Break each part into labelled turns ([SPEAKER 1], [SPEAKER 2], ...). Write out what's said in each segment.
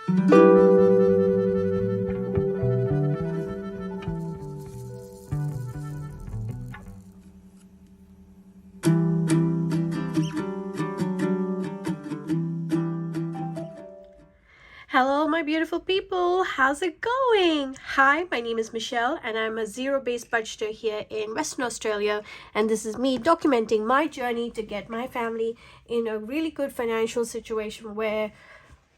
[SPEAKER 1] Hello, my beautiful people. How's it going? Hi, my name is Michelle, and I'm a zero-based budgeter here in Western Australia. And this is me documenting my journey to get my family in a really good financial situation where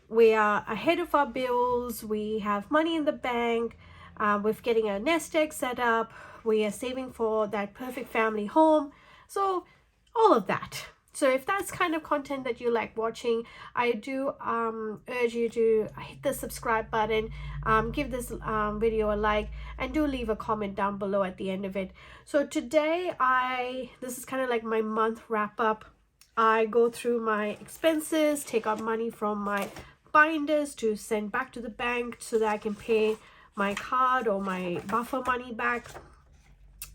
[SPEAKER 1] we are ahead of our bills, we have money in the bank, we're getting a nest egg set up, we are saving for that perfect family home. So, all of that. So if that's kind of content that you like watching, I do urge you to hit the subscribe button, give this video a like, and do leave a comment down below at the end of it. So today, this is kind of like my month wrap up. I go through my expenses, take out money from my binders to send back to the bank so that I can pay my card or my buffer money back.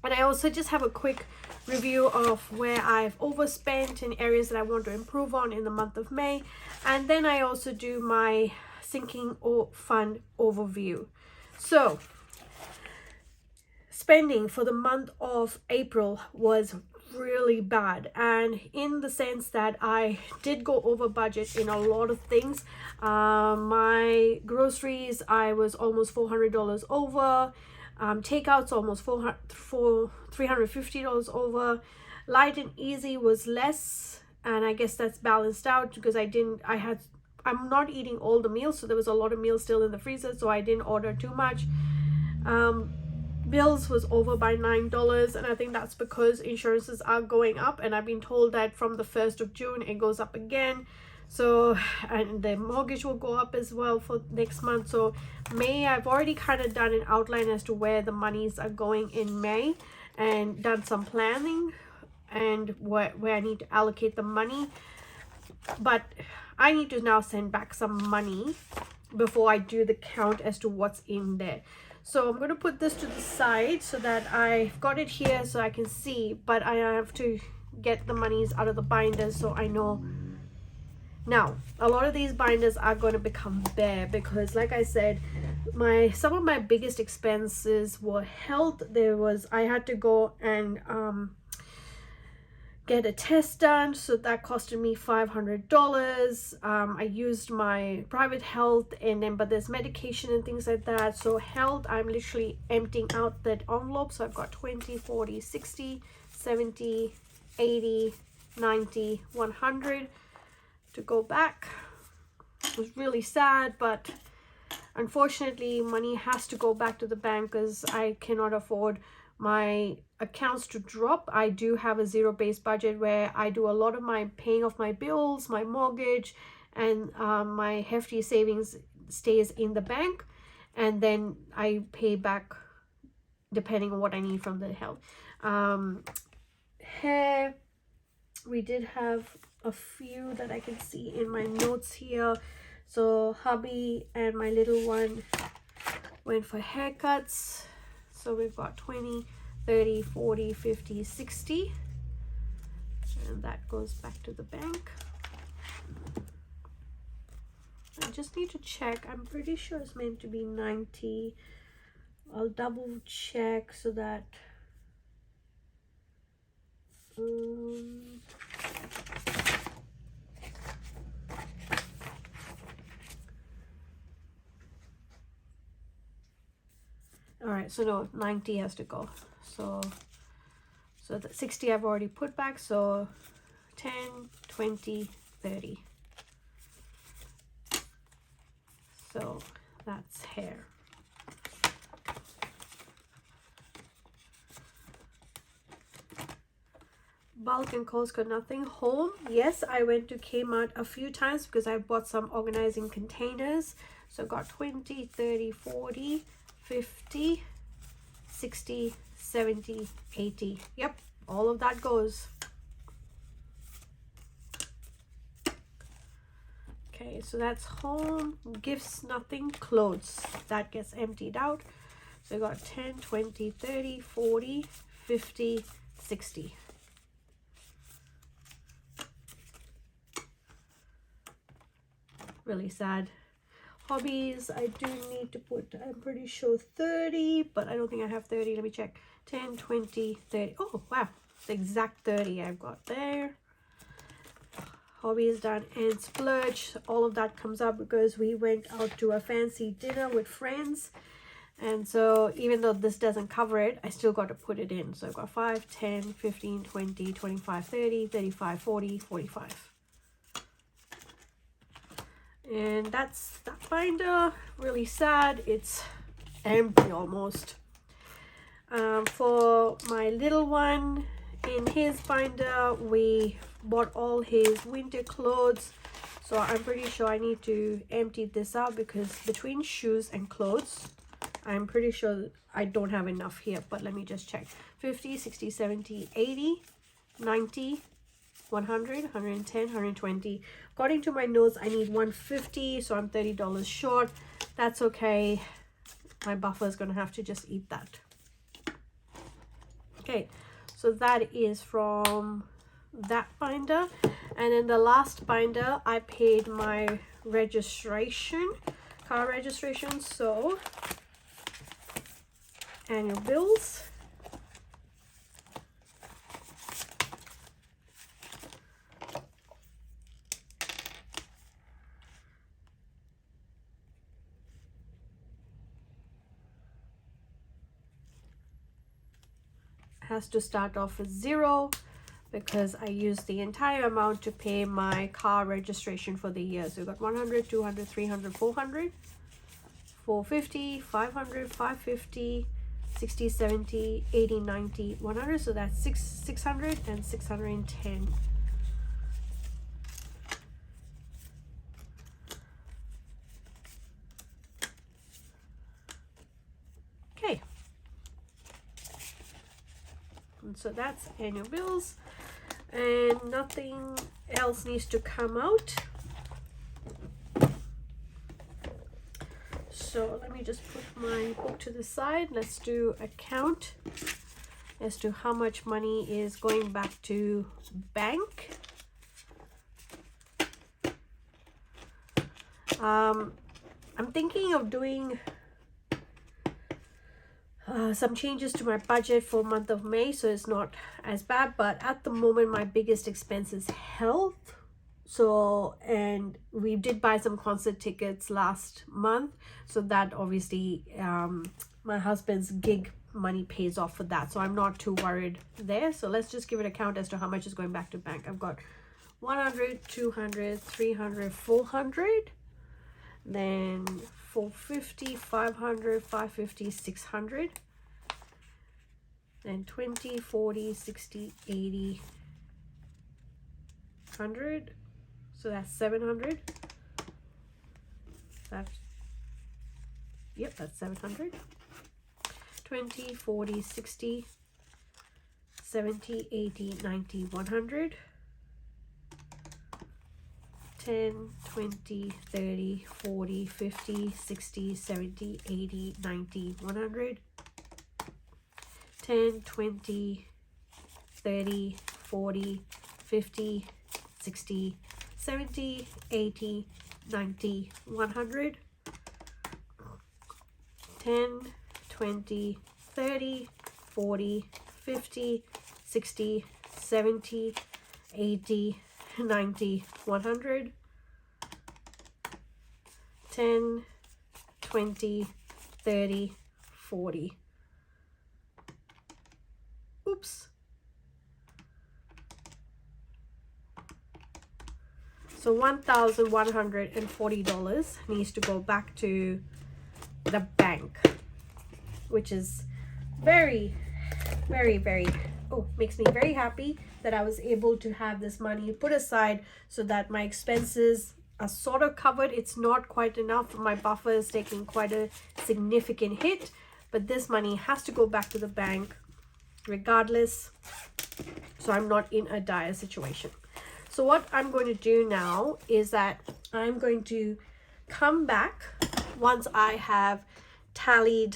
[SPEAKER 1] And I also just have a quick review of where I've overspent in areas that I want to improve on in the month of May. And then I also do my sinking fund overview. So spending for the month of April was really bad, and in the sense that I did go over budget in a lot of things. My groceries, I was almost $400 over. Takeouts almost $350 over. Light and easy was less, and I guess that's balanced out because I'm not eating all the meals, so there was a lot of meals still in the freezer, so I didn't order too much. Bills was over by $9, and I think that's because insurances are going up, and I've been told that from the 1st of June it goes up again. So, and the mortgage will go up as well for next month. So May, I've already kind of done an outline as to where the monies are going in May, and done some planning and where I need to allocate the money. But I need to now send back some money before I do the count as to what's in there. So I'm going to put this to the side so that I've got it here so I can see, but I have to get the monies out of the binders so I know. Now, a lot of these binders are going to become bare because, like I said, some of my biggest expenses were health. I had to go and get a test done, so that costed me $500. I used my private health, and then but there's medication and things like that. So health, I'm literally emptying out that envelope. So I've got 20, 40, 60, 70, 80, 90, 100 to go back. It was really sad, but unfortunately money has to go back to the bank because I cannot afford my accounts to drop. I do have a zero-based budget where I do a lot of my paying off my bills, my mortgage, and my hefty savings stays in the bank, and then I pay back depending on what I need from the health. Hair, we did have a few that I can see in my notes here. So hubby and my little one went for haircuts. So we've got 20, 30, 40, 50, 60. And that goes back to the bank. I just need to check. I'm pretty sure it's meant to be 90. I'll double check so that all right, so no, 90 has to go. So the 60 I've already put back. So 10, 20, 30. So that's hair. Bulk and Costco, nothing. Home, yes, I went to Kmart a few times because I bought some organizing containers. So got 20, 30, 40, 50, 60, 70, 80. Yep, all of that goes. Okay, so that's home. Gifts, nothing. Clothes, that gets emptied out. So I got 10, 20, 30, 40, 50, 60. Really sad. hobbies, I do need to put, I'm pretty sure 30, but I don't think I have 30. Let me check. 10, 20, 30. Oh, wow. The exact 30 I've got there. Hobbies done, and splurge. All of that comes up because we went out to a fancy dinner with friends. And so even though this doesn't cover it, I still got to put it in. So I've got 5, 10, 15, 20, 25, 30, 35, 40, 45. And that's that binder. Really sad. It's empty almost. For my little one, in his binder, we bought all his winter clothes. So I'm pretty sure I need to empty this out because between shoes and clothes, I'm pretty sure I don't have enough here. But let me just check. 50, 60, 70, 80, 90, 100, 110, 120. According to my notes, I need 150, so I'm $30 short. That's okay. My buffer is going to have to just eat that. Okay, so that is from that binder. And in the last binder, I paid my registration, car registration. So annual bills, has to start off with 0 because I used the entire amount to pay my car registration for the year. So we got 100, 200, 300, 400, 450, 500, 550, 60, 70, 80, 90, 100. So that's 600 and 610. Okay. And so that's annual bills, and nothing else needs to come out. So let me just put my book to the side. Let's do a count as to how much money is going back to bank. I'm thinking of doing some changes to my budget for month of May, so it's not as bad. But at the moment, my biggest expense is health. So, and we did buy some concert tickets last month, so that obviously my husband's gig money pays off for that, so I'm not too worried there. So let's just give it a count as to how much is going back to bank. I've got 100, 200, 300, 400, then 450, 500, 550, 600, then 20, 40, 60, 80, 100. So that's 700. That's, yep, that's 700. 20, 40, 60, 70, 80, 90, 100. 10, 20, 30, 40, 50, 60, 70, 80, 90, 100. 10, 20, 30, 40, 50, 60, 70, 80, 90, 100. 10, 20, 30, 40, 50, 60, 70, 80, 90, 100. 10, 20, 30, 40. Oops. So $1,140 needs to go back to the bank, which is very, very, very, makes me very happy that I was able to have this money put aside so that my expenses are sort of covered. It's not quite enough. My buffer is taking quite a significant hit, but this money has to go back to the bank regardless, so I'm not in a dire situation. So what I'm going to do now is that I'm going to come back once I have tallied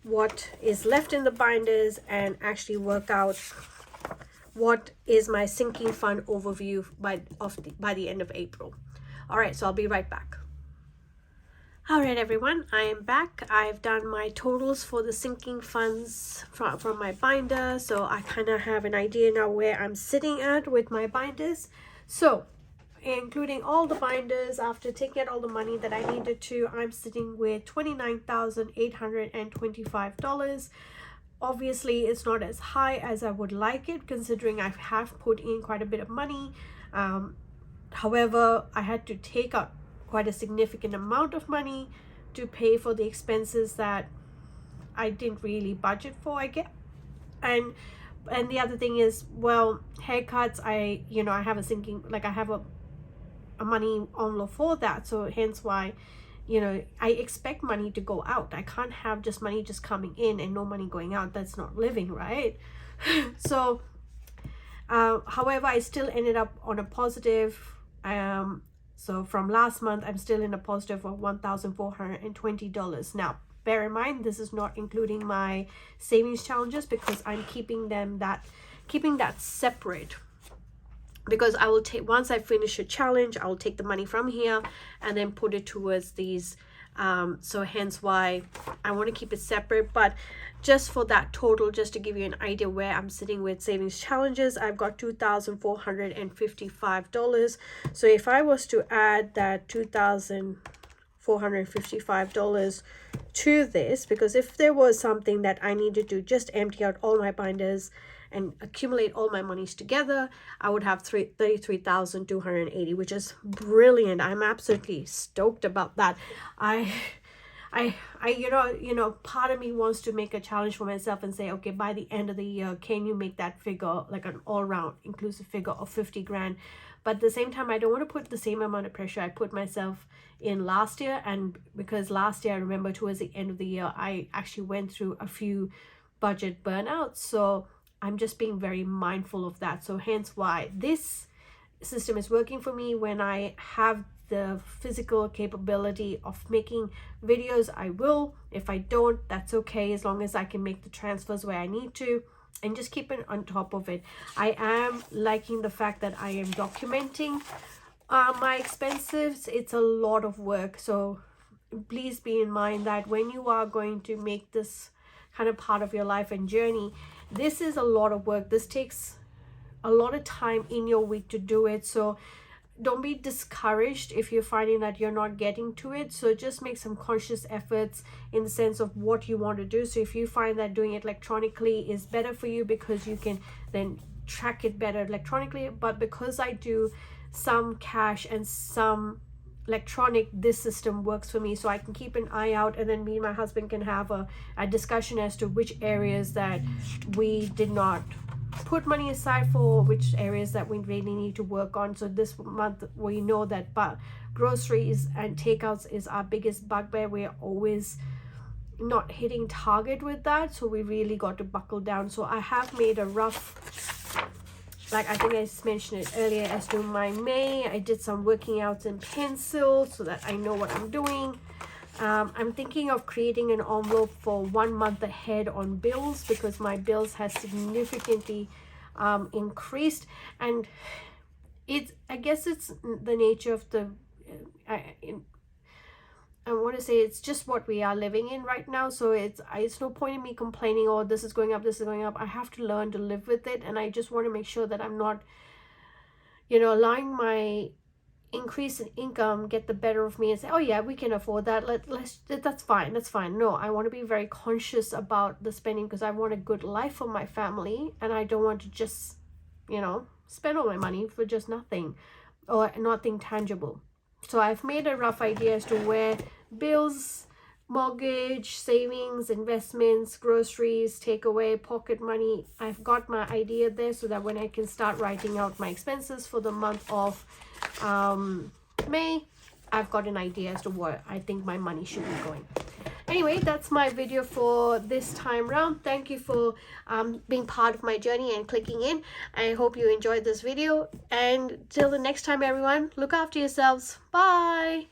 [SPEAKER 1] what is left in the binders and actually work out what is my sinking fund overview by the end of April. All right, so I'll be right back. Alright everyone, I am back. I've done my totals for the sinking funds from my binder, so I kind of have an idea now where I'm sitting at with my binders. So including all the binders, after taking out all the money that I needed to, I'm sitting with $29,825. Obviously it's not as high as I would like it, considering I have put in quite a bit of money. However, I had to take out quite a significant amount of money to pay for the expenses that I didn't really budget for, I guess. And the other thing is, well, haircuts, I have a sinking, like I have a money envelope for that, so hence why I expect money to go out. I can't have just money just coming in and no money going out. That's not living, right? So however, I still ended up on a positive. So from last month, I'm still in a positive of $1,420. Now, bear in mind, this is not including my savings challenges, because I'm keeping that separate. Because I will take, once I finish a challenge, I will take the money from here and then put it towards these. So hence why I want to keep it separate. But just for that total, just to give you an idea where I'm sitting with savings challenges, I've got $2,455. So if I was to add that $2,455 to this, because if there was something that I needed to just empty out all my binders and accumulate all my monies together, I would have 33,280, which is brilliant. I'm absolutely stoked about that. I part of me wants to make a challenge for myself and say, okay, by the end of the year, can you make that figure like an all-round inclusive figure of 50 grand? But at the same time, I don't want to put the same amount of pressure I put myself in last year. And because last year, I remember towards the end of the year, I actually went through a few budget burnouts. So I'm just being very mindful of that. So hence why this system is working for me. When I have the physical capability of making videos, I will. If I don't, that's okay, as long as I can make the transfers where I need to and just keep it on top of it. I am liking the fact that I am documenting my expenses. It's a lot of work, so please be in mind that when you are going to make this kind of part of your life and journey, this is a lot of work. This takes a lot of time in your week to do it. So don't be discouraged if you're finding that you're not getting to it. So just make some conscious efforts in the sense of what you want to do. So if you find that doing it electronically is better for you, because you can then track it better electronically. But because I do some cash and some electronic, this system works for me, so I can keep an eye out, and then me and my husband can have a discussion as to which areas that we did not put money aside for, which areas that we really need to work on. So this month we know that groceries and takeouts is our biggest bugbear. We are always not hitting target with that, so we really got to buckle down. So I have made a rough, like I think I mentioned it earlier, as to my May. I did some working out in pencil so that I know what I'm doing. I'm thinking of creating an envelope for 1 month ahead on bills, because my bills has significantly increased, and I guess it's the nature of the I want to say it's just what we are living in right now. So it's no point in me complaining, oh, this is going up, this is going up. I have to learn to live with it, and I just want to make sure that I'm not allowing my increase in income get the better of me and say, oh yeah, we can afford that, that's fine. No, I want to be very conscious about the spending, because I want a good life for my family, and I don't want to just spend all my money for just nothing or nothing tangible. So I've made a rough idea as to where bills, mortgage, savings, investments, groceries, takeaway, pocket money, I've got my idea there, so that when I can start writing out my expenses for the month of May, I've got an idea as to where I think my money should be going. Anyway, that's my video for this time round. Thank you for being part of my journey and clicking in. I hope you enjoyed this video, and till the next time, everyone, look after yourselves. Bye.